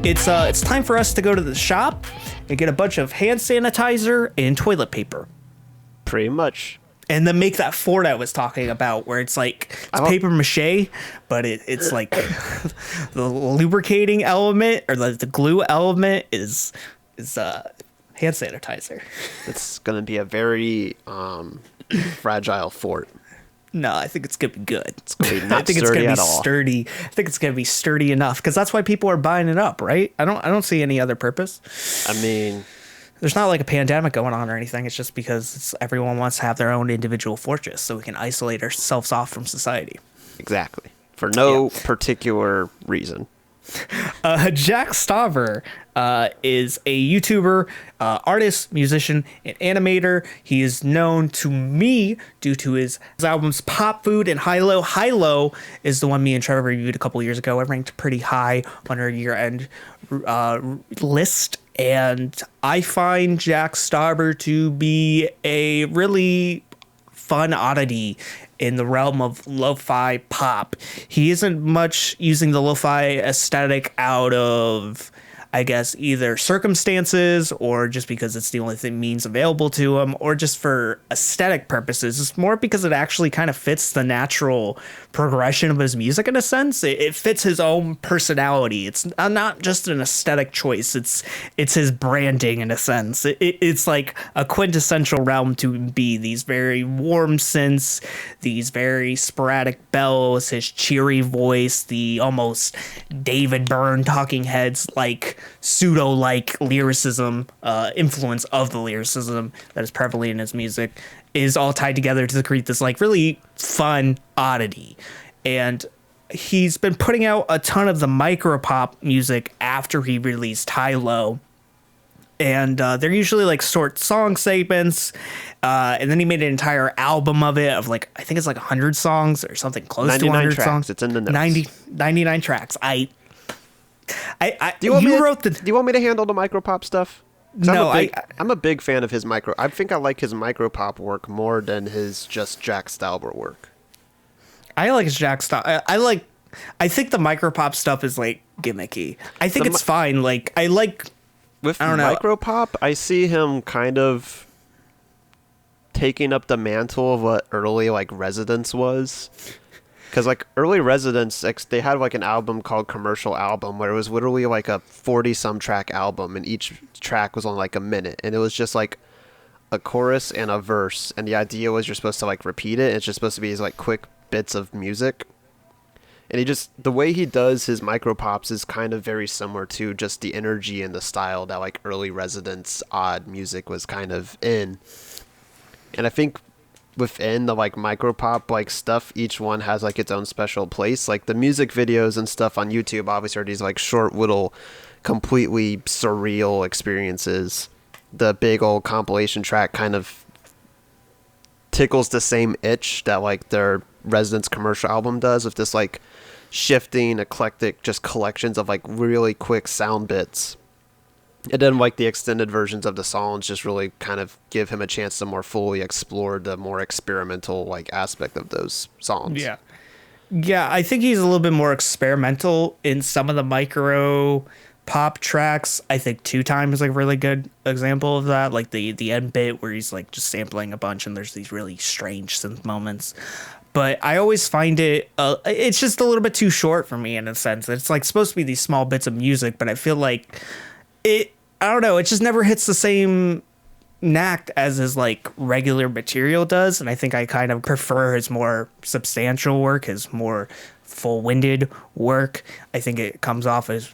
It's time for us to go to the shop and get a bunch of hand sanitizer and toilet paper. Pretty much. And then make that fort I was talking about, where it's like it's paper mache, but it's like the lubricating element or the glue element is hand sanitizer. It's gonna be a very fragile fort. No, I think it's gonna be good. It's gonna be not I think it's sturdy gonna at be all. sturdy. I think it's gonna be sturdy enough because that's why people are buying it up, right? I don't see any other purpose. I mean, There's not like a pandemic going on or anything. It's just because everyone wants to have their own individual fortress so we can isolate ourselves off from society. exactly. For no particular reason. Jack Stauber is a YouTuber, artist, musician, and animator. He is known to me due to his albums Pop Food and High Low. High Low is the one me and Trevor reviewed a couple years ago. It ranked pretty high on our year-end list. And I find Jack Stauber to be a really fun oddity in the realm of lo-fi pop. He isn't much using the lo-fi aesthetic out of, I guess, either circumstances or just because it's the only means available to him or just for aesthetic purposes. It's more because it actually kind of fits the natural progression of his music in a sense. It fits his own personality. It's not just an aesthetic choice. It's his branding in a sense. It's like a quintessential realm to be these very warm synths, these very sporadic bells, his cheery voice, the almost David Byrne Talking Heads like pseudo-like lyricism, influence of the lyricism that is prevalent in his music is all tied together to create this like really fun oddity. And he's been putting out a ton of the Micropop music after he released High Low. And they're usually like short song segments. And then he made an entire album of it of like, I think it's like 100 songs or something close to 100 tracks. songs. It's in the notes. 99 tracks. Do Do you want me to handle the Micropop stuff? No, I'm a big fan of his micro. I think I like his Micropop work more than his just Jack Stauber work. I like his Jack Stauber. I think the Micropop stuff is like gimmicky. I think it's fine. Like I like with I don't know. Micropop, I see him kind of taking up the mantle of what early like Residence was. Because, like, early Residents, they had, like, an album called Commercial Album, where it was literally, like, a 40-some track album, and each track was on, like, a minute. And it was just, like, a chorus and a verse. And the idea was you're supposed to, like, repeat it. It's just supposed to be these, like, quick bits of music. And the way he does his Micropops is kind of very similar to just the energy and the style that, like, early Residents odd music was kind of in. And I think within the like Micropop like stuff, each one has like its own special place. Like the music videos and stuff on YouTube obviously are these like short little completely surreal experiences. The big old compilation track kind of tickles the same itch that like their Residence commercial album does, with this like shifting eclectic just collections of like really quick sound bits. And then, like, the extended versions of the songs just really kind of give him a chance to more fully explore the more experimental, like, aspect of those songs. Yeah. Yeah, I think he's a little bit more experimental in some of the micro pop tracks. I think Two Time is, like, a really good example of that. Like, the end bit where he's, like, just sampling a bunch and there's these really strange synth moments. But I always find it's just a little bit too short for me in a sense. It's, like, supposed to be these small bits of music, but I feel like I don't know, it just never hits the same knack as his like regular material does, and I think I kind of prefer his more substantial work, his more full-winded work. I think it comes off as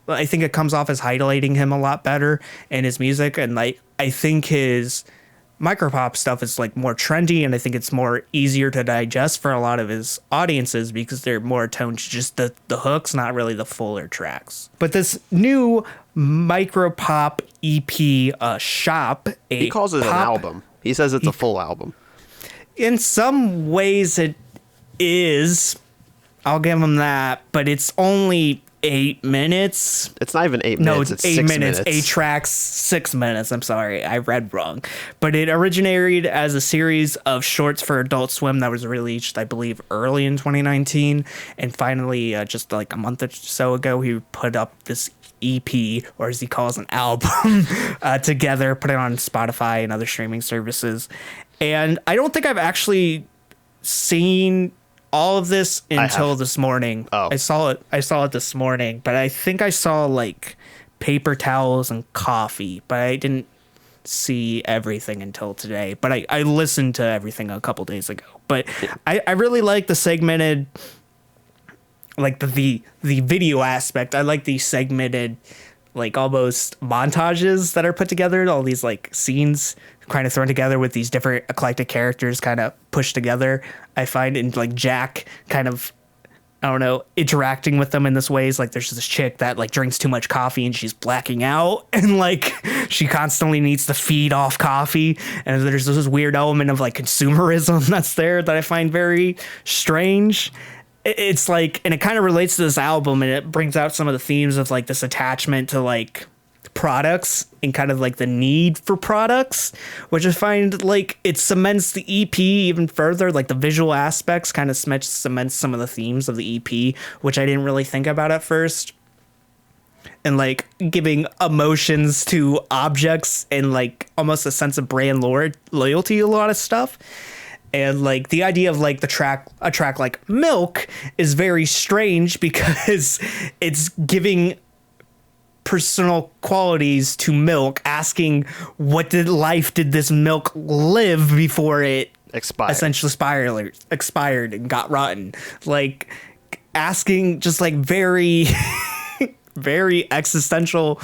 highlighting him a lot better in his music, and like I think his Micropop stuff is like more trendy, and I think it's more easier to digest for a lot of his audiences because they're more attuned to just the hooks, not really the fuller tracks. But this new Micropop EP shop, he calls it an album. He says it's a full album. In some ways it is. I'll give him that, but it's only 8 minutes. It's not even 8 minutes. No, it's 8 6 minutes. minutes. 8 tracks, 6 minutes. I'm sorry, I read wrong. But it originated as a series of shorts for Adult Swim that was released, I believe, early in 2019. And finally, just like a month or so ago, he put up this EP, or as he calls an album, together, put it on Spotify and other streaming services. And I don't think I've actually seen all of this until this morning. Oh. I saw it this morning, but I think I saw like paper towels and coffee, but I didn't see everything until today. But I listened to everything a couple days ago. But I really like the segmented, like the video aspect. I like the segmented, like almost montages that are put together, all these like scenes kind of thrown together with these different eclectic characters kind of pushed together. I find in like Jack kind of, I don't know, interacting with them in this ways. Like there's this chick that like drinks too much coffee and she's blacking out, and like she constantly needs to feed off coffee. And there's this weird element of like consumerism that's there that I find very strange. It's like, and it kind of relates to this album, and it brings out some of the themes of like this attachment to like products and kind of like the need for products, which I find like it cements the EP even further. Like the visual aspects kind of cements some of the themes of the EP, which I didn't really think about at first. And like giving emotions to objects and like almost a sense of brand loyalty to a lot of stuff. And like the idea of like a track like Milk is very strange because it's giving personal qualities to milk, asking what life did this milk live before it essentially expired and got rotten. Like asking just like very very existential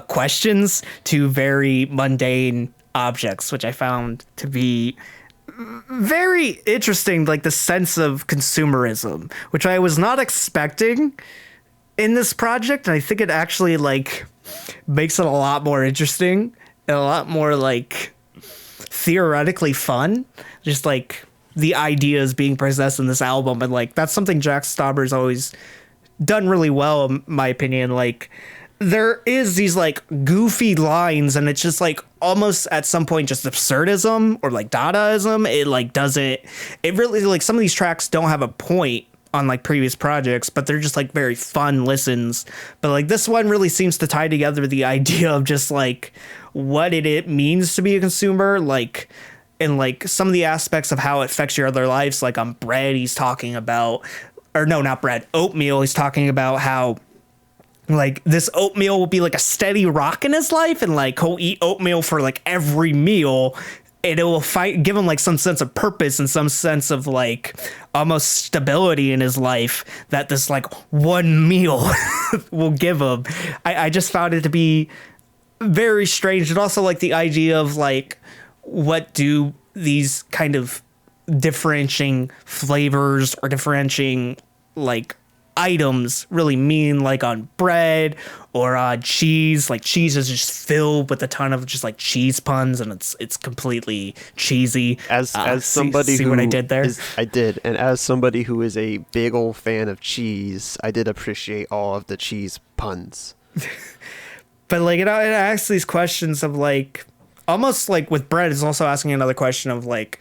questions to very mundane objects, which I found to be very interesting. Like the sense of consumerism, which I was not expecting in this project, and I think it actually like makes it a lot more interesting and a lot more like theoretically fun. Just like the ideas being possessed in this album, and like that's something Jack Stauber's always done really well, in my opinion. Like there is these like goofy lines, and it's just like almost at some point just absurdism or like Dadaism. It really, like some of these tracks don't have a point on like previous projects, but they're just like very fun listens. But like this one really seems to tie together the idea of just like what it means to be a consumer, like, and like some of the aspects of how it affects your other lives. Like on Bread, he's talking about, or no, not Bread, Oatmeal, he's talking about how like this oatmeal will be like a steady rock in his life, and like he'll eat oatmeal for like every meal, and it will give him like some sense of purpose and some sense of like almost stability in his life that this like one meal will give him. I just found it to be very strange. And also like the idea of like, what do these kind of differentiating flavors or differentiating like items really mean, like on bread or on cheese. Like cheese is just filled with a ton of just like cheese puns, and it's completely cheesy. As somebody see who what I did there? I did, and as somebody who is a big old fan of cheese, I did appreciate all of the cheese puns. But like it asks these questions of like, almost like with Bread, it's also asking another question of like,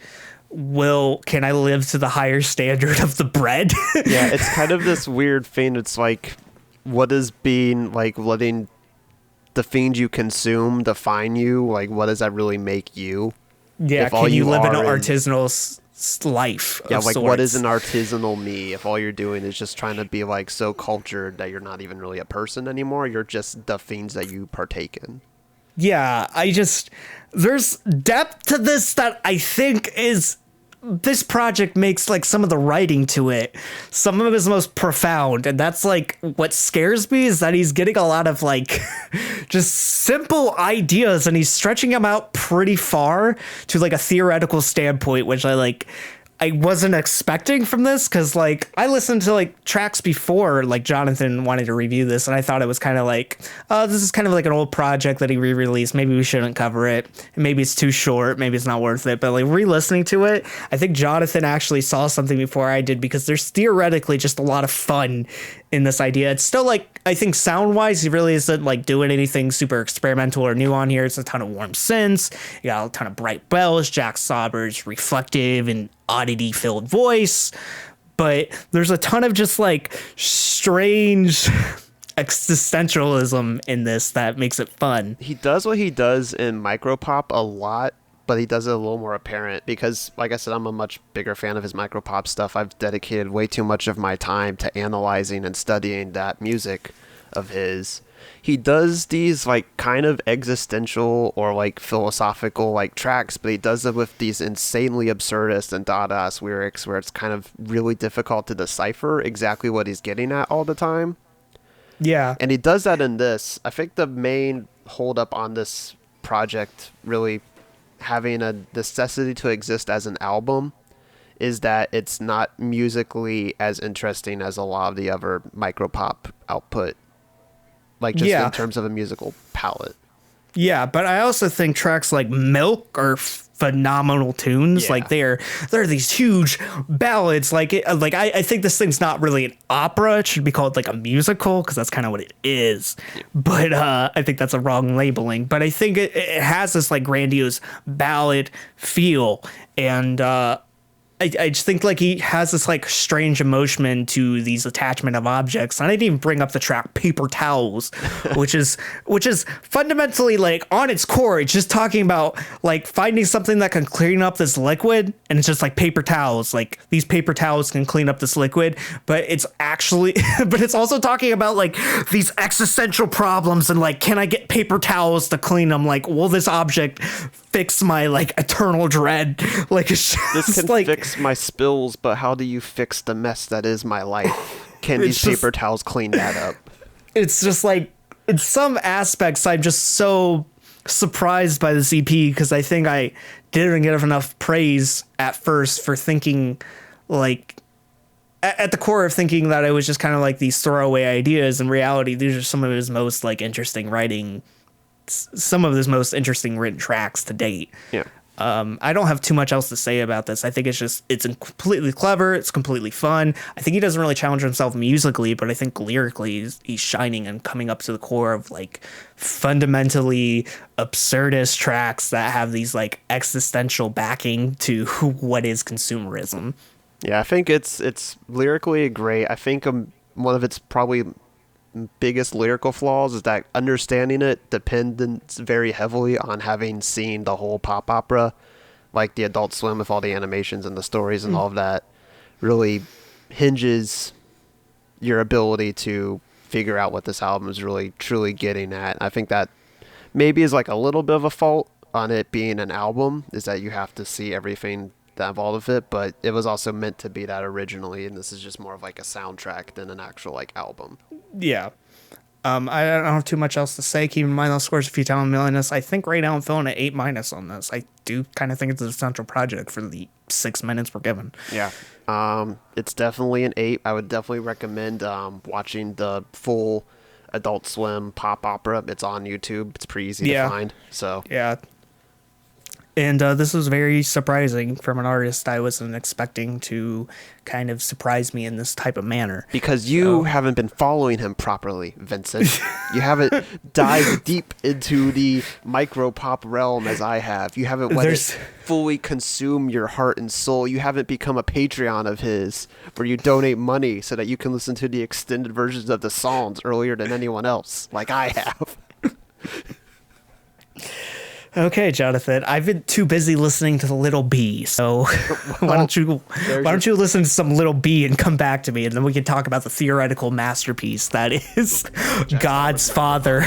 can I live to the higher standard of the bread? Yeah, it's kind of this weird thing. It's like, what is being like letting the things you consume define you? Like, what does that really make you? Yeah, can you live an artisanal life? Yeah, of like sorts? what is an artisanal me if all you're doing is just trying to be like so cultured that you're not even really a person anymore? You're just the things that you partake in. Yeah, there's depth to this that I think this project makes like some of the writing to it some of his most profound, and that's like what scares me, is that he's getting a lot of like just simple ideas and he's stretching them out pretty far to like a theoretical standpoint, which I wasn't expecting from this, because like I listened to like tracks before, like Jonathan wanted to review this, and I thought it was kind of like, this is kind of like an old project that he re-released, maybe we shouldn't cover it, maybe it's too short, maybe it's not worth it. But like re-listening to it, I think Jonathan actually saw something before I did, because there's theoretically just a lot of fun in this idea. It's still like, I think sound wise, he really isn't like doing anything super experimental or new on here. It's a ton of warm synths, you got a ton of bright bells, Jack Stauber's reflective and oddity filled voice, but there's a ton of just like strange existentialism in this that makes it fun. He does what he does in Micropop a lot, but he does it a little more apparent because, like I said, I'm a much bigger fan of his Micropop stuff. I've dedicated way too much of my time to analyzing and studying that music of his. He does these like kind of existential or like philosophical like tracks, but he does it with these insanely absurdist and Dadaist lyrics where it's kind of really difficult to decipher exactly what he's getting at all the time. Yeah. And he does that in this. I think the main holdup on this project really having a necessity to exist as an album is that it's not musically as interesting as a lot of the other Micropop output. Like just in terms of a musical palette. Yeah, but I also think tracks like Milk are phenomenal tunes. Yeah. Like they're these huge ballads. I think this thing's not really an opera. It should be called like a musical because that's kind of what it is. Yeah. But I think that's a wrong labeling. But I think it has this like grandiose ballad feel, and I just think like he has this like strange emotion to these attachment of objects. And I didn't even bring up the track Paper Towels, which is fundamentally like on its core, it's just talking about like finding something that can clean up this liquid. And it's just like paper towels, like these paper towels can clean up this liquid, but it's actually, but it's also talking about like these existential problems and like, can I get paper towels to clean them? Like, will this object fix my like eternal dread? Like, it's just this can like, fix my spills, but how do you fix the mess that is my life? Can these paper towels clean that up? It's just like, in some aspects, I'm just so surprised by this EP because I think I didn't get enough praise at first for thinking like at the core of thinking that it was just kind of like these throwaway ideas. In reality, these are some of his most like interesting writing, some of his most interesting written tracks to date. Yeah. I don't have too much else to say about this. I think it's completely clever. It's completely fun. I think he doesn't really challenge himself musically, but I think lyrically he's shining and coming up to the core of like fundamentally absurdist tracks that have these like existential backing to what is consumerism. Yeah, I think it's lyrically great. I think one of its probably biggest lyrical flaws is that understanding it depends very heavily on having seen the whole pop opera, like the Adult Swim with all the animations and the stories and all of that really hinges your ability to figure out what this album is really truly getting at. I think that maybe is like a little bit of a fault on it being an album, is that you have to see everything that involved with it, but it was also meant to be that originally, and this is just more of like a soundtrack than an actual like album. Yeah. I don't have too much else to say. Keep in mind those scores if you tell me this. I think right now I'm feeling an 8- on this. I do kind of think it's an essential project for the 6 minutes we're given. Yeah. It's definitely an 8. I would definitely recommend watching the full Adult Swim pop opera. It's on YouTube. It's pretty easy to find. So yeah. And this was very surprising from an artist I wasn't expecting to kind of surprise me in this type of manner. Because you haven't been following him properly, Vincent. You haven't dived deep into the Micropop realm as I have. You haven't let it fully consume your heart and soul. You haven't become a Patreon of his where you donate money so that you can listen to the extended versions of the songs earlier than anyone else, like I have. Okay, Jonathan, I've been too busy listening to the Little B, so why don't you listen to some Little B and come back to me, and then we can talk about the theoretical masterpiece that is God's Father.